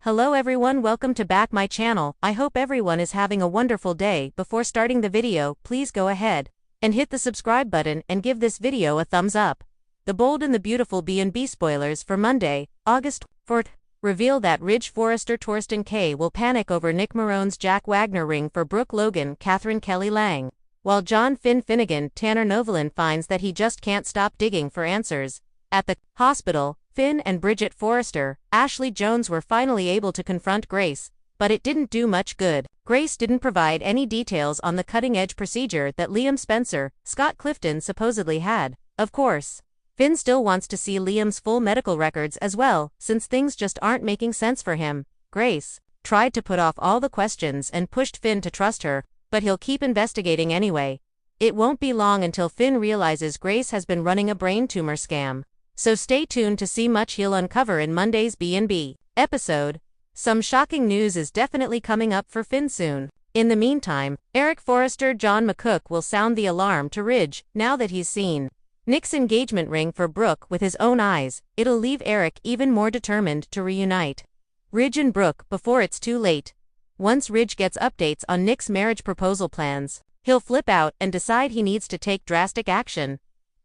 Hello everyone, welcome to back my channel. I hope everyone is having a wonderful day. Before starting the video, please go ahead and hit the subscribe button and give this video a thumbs up. The Bold and the Beautiful B&B spoilers for Monday, August 4th, reveal that Ridge Forrester Torsten K will panic over Nick Marone's Jack Wagner ring for Brooke Logan, Catherine Kelly Lang. While John Finn Finnegan, Tanner Novelin finds that he just can't stop digging for answers. At the hospital, Finn and Bridget Forrester, Ashley Jones were finally able to confront Grace, but it didn't do much good. Grace didn't provide any details on the cutting-edge procedure that Liam Spencer, Scott Clifton supposedly had. Of course, Finn still wants to see Liam's full medical records as well, since things just aren't making sense for him. Grace tried to put off all the questions and pushed Finn to trust her, but he'll keep investigating anyway. It won't be long until Finn realizes Grace has been running a brain tumor scam. So stay tuned to see much he'll uncover in Monday's B&B episode. Some shocking news is definitely coming up for Finn soon. In the meantime, Eric Forrester John McCook will sound the alarm to Ridge now that he's seen Nick's engagement ring for Brooke with his own eyes. It'll leave Eric even more determined to reunite Ridge and Brooke before it's too late. Once Ridge gets updates on Nick's marriage proposal plans, he'll flip out and decide he needs to take drastic action.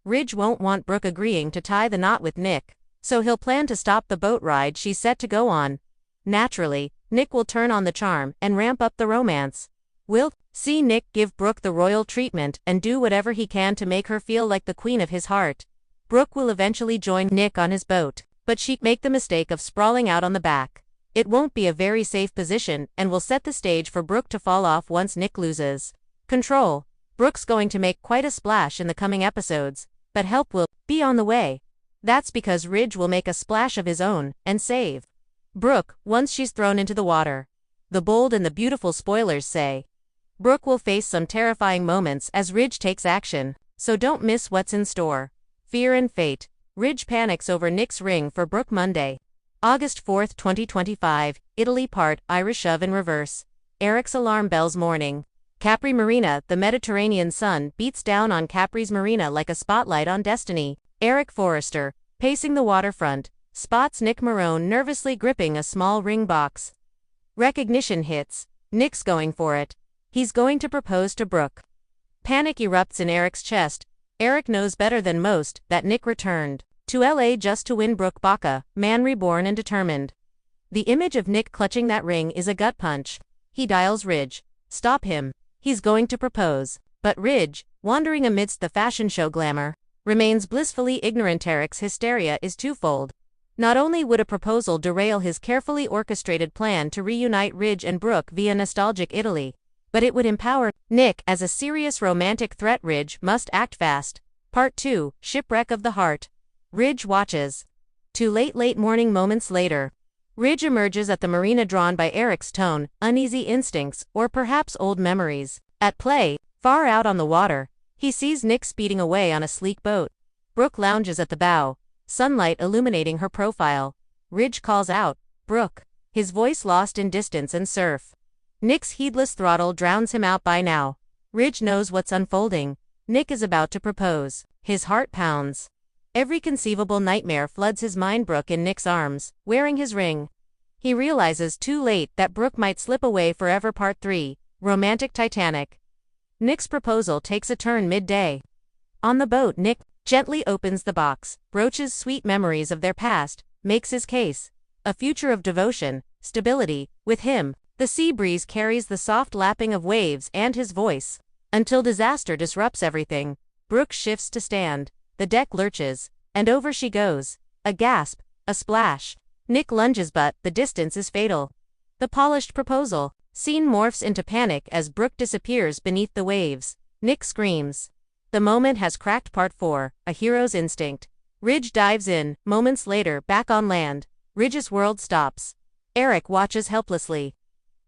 Ridge won't want Brooke agreeing to tie the knot with Nick, so he'll plan to stop the boat ride she's set to go on. Naturally, Nick will turn on the charm and ramp up the romance. We'll see Nick give Brooke the royal treatment and do whatever he can to make her feel like the queen of his heart. Brooke will eventually join Nick on his boat, but she'd make the mistake of sprawling out on the back. It won't be a very safe position and will set the stage for Brooke to fall off once Nick loses control. Brooke's going to make quite a splash in the coming episodes, but help will be on the way. That's because Ridge will make a splash of his own and save Brooke once she's thrown into the water. The Bold and the Beautiful spoilers say Brooke will face some terrifying moments as Ridge takes action, so don't miss what's in store. Fear and fate. Ridge panics over Nick's ring for Brooke Monday, August 4th, 2025, Italy part, Irish shove in reverse. Eric's alarm bells morning. Capri Marina, the Mediterranean sun beats down on Capri's marina like a spotlight on destiny. Eric Forrester, pacing the waterfront, spots Nick Marone nervously gripping a small ring box. Recognition hits. Nick's going for it. He's going to propose to Brooke. Panic erupts in Eric's chest. Eric knows better than most that Nick returned to LA just to win Brooke Baca, man reborn and determined. The image of Nick clutching that ring is a gut punch. He dials Ridge. Stop him. He's going to propose. But Ridge, wandering amidst the fashion show glamour, remains blissfully ignorant. Eric's hysteria is twofold. Not only would a proposal derail his carefully orchestrated plan to reunite Ridge and Brooke via nostalgic Italy, but it would empower Nick as a serious romantic threat. Ridge must act fast. Part 2, Shipwreck of the Heart. Ridge watches. Two late morning moments later, Ridge emerges at the marina drawn by Eric's tone, uneasy instincts, or perhaps old memories at play. Far out on the water, he sees Nick speeding away on a sleek boat. Brooke lounges at the bow, sunlight illuminating her profile. Ridge calls out, "Brooke," his voice lost in distance and surf. Nick's heedless throttle drowns him out by now. Ridge knows what's unfolding. Nick is about to propose. His heart pounds. Every conceivable nightmare floods his mind. Brooke in Nick's arms, wearing his ring. He realizes too late that Brooke might slip away forever. Part 3, Romantic Titanic. Nick's proposal takes a turn midday. On the boat, Nick gently opens the box, broaches sweet memories of their past, makes his case. A future of devotion, stability, with him. The sea breeze carries the soft lapping of waves and his voice. Until disaster disrupts everything. Brooke shifts to stand. The deck lurches, and over she goes. A gasp, a splash. Nick lunges, but the distance is fatal. The polished proposal scene morphs into panic as Brooke disappears beneath the waves. Nick screams. The moment has cracked. Part 4, A Hero's Instinct. Ridge dives in. Moments later, back on land, Ridge's world stops. Eric watches helplessly.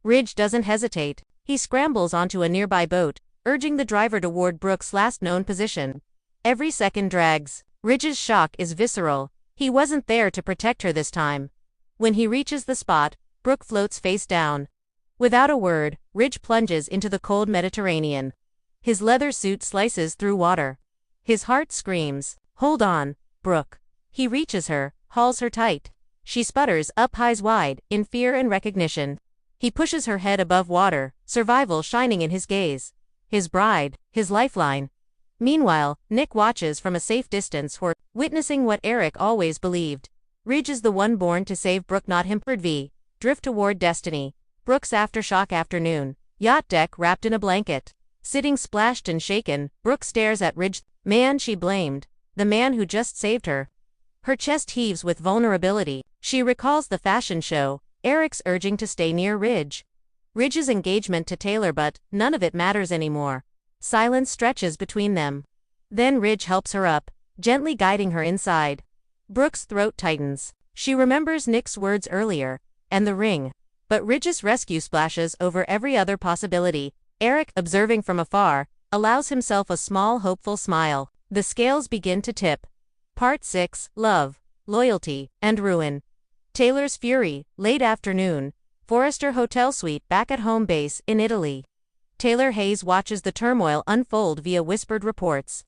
Ridge doesn't hesitate. He scrambles onto a nearby boat, urging the driver toward Brooke's last known position. Every second drags. Ridge's shock is visceral. He wasn't there to protect her this time. When he reaches the spot, Brooke floats face down. Without a word, Ridge plunges into the cold Mediterranean. His leather suit slices through water. His heart screams, "Hold on, Brooke." He reaches her, hauls her tight. She sputters up eyes wide, in fear and recognition. He pushes her head above water, survival shining in his gaze. His bride, his lifeline. Meanwhile, Nick watches from a safe distance, witnessing what Eric always believed. Ridge is the one born to save Brooke, not him. Drift toward destiny. Brooke's aftershock afternoon. Yacht deck wrapped in a blanket. Sitting splashed and shaken, Brooke stares at Ridge, man she blamed, the man who just saved her. Her chest heaves with vulnerability. She recalls the fashion show, Eric's urging to stay near Ridge. Ridge's engagement to Taylor, but none of it matters anymore. Silence stretches between them. Then Ridge helps her up, gently guiding her inside. Brooke's throat tightens. She remembers Nick's words earlier, and the ring. But Ridge's rescue splashes over every other possibility. Eric, observing from afar, allows himself a small hopeful smile. The scales begin to tip. Part 6, Love, Loyalty, and Ruin. Taylor's fury, late afternoon. Forrester Hotel Suite back at home base in Italy. Taylor Hayes watches the turmoil unfold via whispered reports.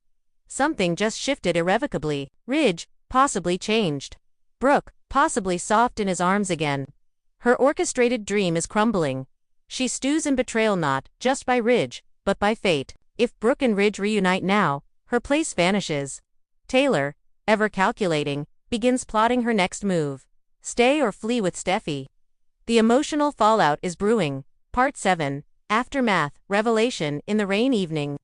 Something just shifted irrevocably. Ridge, possibly changed. Brooke, possibly soft in his arms again. Her orchestrated dream is crumbling. She stews in betrayal, not just by Ridge, but by fate. If Brooke and Ridge reunite now, her place vanishes. Taylor, ever calculating, begins plotting her next move. Stay or flee with Steffi. The emotional fallout is brewing. Part 7, Aftermath, Revelation. In the rain evening.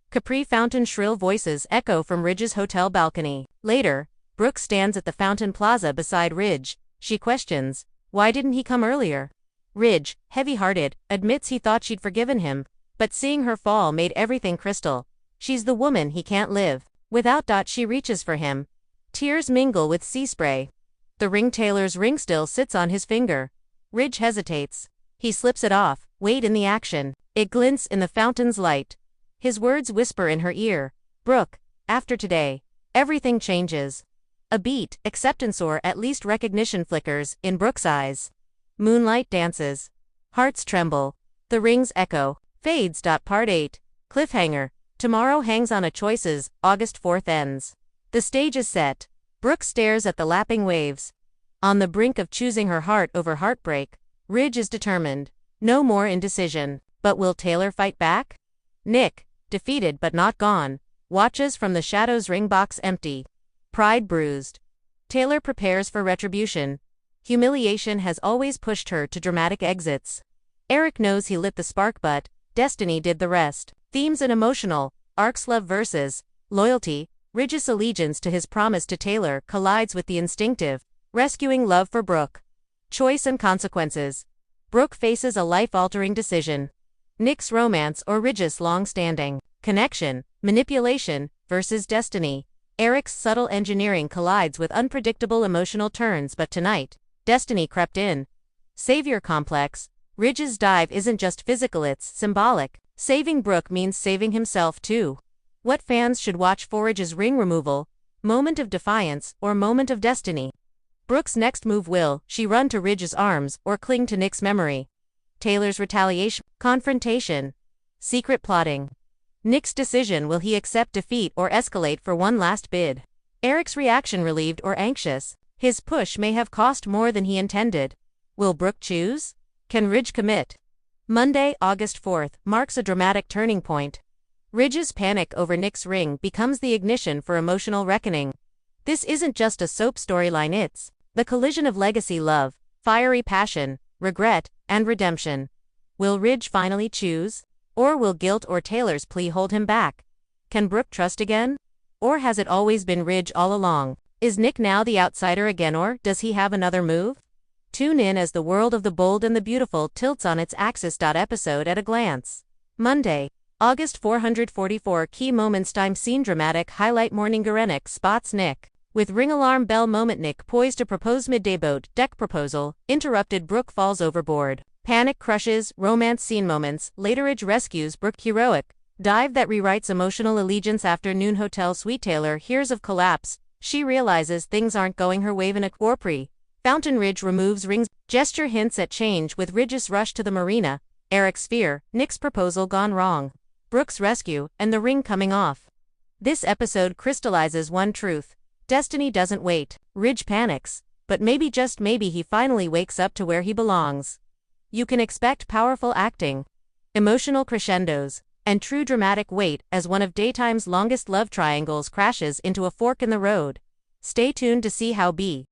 Capri Fountain shrill voices echo from Ridge's hotel balcony. Later, Brooke stands at the fountain plaza beside Ridge. She questions, why didn't he come earlier? Ridge, heavy-hearted, admits he thought she'd forgiven him, but seeing her fall made everything crystal. She's the woman he can't live without. She reaches for him. Tears mingle with sea spray. The ring. Taylor's ring still sits on his finger. Ridge hesitates. He slips it off, weight in the action. It glints in the fountain's light. His words whisper in her ear. Brooke, after today, everything changes. A beat, acceptance or at least recognition flickers in Brooke's eyes. Moonlight dances. Hearts tremble. The ring's echo fades. Part 8. Cliffhanger. Tomorrow hangs on a choices. August 4th ends. The stage is set. Brooke stares at the lapping waves. On the brink of choosing her heart over heartbreak, Ridge is determined. No more indecision. But will Taylor fight back? Nick, defeated but not gone, watches from the shadows. Ring box empty. Pride bruised. Taylor prepares for retribution. Humiliation has always pushed her to dramatic exits. Eric knows he lit the spark, but destiny did the rest. Themes and emotional arcs. Love versus loyalty. Ridge's allegiance to his promise to Taylor collides with the instinctive, rescuing love for Brooke. Choice and consequences. Brooke faces a life-altering decision. Nick's romance or Ridge's long-standing connection. Manipulation versus destiny. Eric's subtle engineering collides with unpredictable emotional turns, but tonight, destiny crept in. Savior complex. Ridge's dive isn't just physical, it's symbolic. Saving Brooke means saving himself too. What fans should watch for? Ridge's ring removal, moment of defiance, or moment of destiny? Brooke's next move. Will she run to Ridge's arms or cling to Nick's memory? Taylor's retaliation, confrontation, secret plotting. Nick's decision. Will he accept defeat or escalate for one last bid? Eric's reaction, relieved or anxious. His push may have cost more than he intended. Will Brooke choose? Can Ridge commit? Monday, August 4th, marks a dramatic turning point. Ridge's panic over Nick's ring becomes the ignition for emotional reckoning. This isn't just a soap storyline, it's the collision of legacy, love, fiery passion, regret, and redemption. Will Ridge finally choose? Or will guilt or Taylor's plea hold him back? Can Brooke trust again? Or has it always been Ridge all along? Is Nick now the outsider again, or does he have another move? Tune in as the world of the bold and the beautiful tilts on its axis. Episode at a glance. Monday, August 444. Key moments. Time scene dramatic highlight. Morning. Garenik spots Nick with ring alarm bell moment. Nick poised to propose. Midday boat deck proposal interrupted. Brooke falls overboard. Panic crushes. Romance scene moments. Later. Ridge rescues Brooke. Heroic dive that rewrites emotional allegiance. Afternoon hotel suite. Taylor hears of collapse. She realizes things aren't going her way. In a Corpri fountain. Ridge removes rings. Gesture hints at change with Ridge's rush to the marina. Eric's fear. Nick's proposal gone wrong. Brooke's rescue, and the ring coming off. This episode crystallizes one truth. Destiny doesn't wait. Ridge panics, but maybe just maybe he finally wakes up to where he belongs. You can expect powerful acting, emotional crescendos, and true dramatic weight as one of daytime's longest love triangles crashes into a fork in the road. Stay tuned to see how B.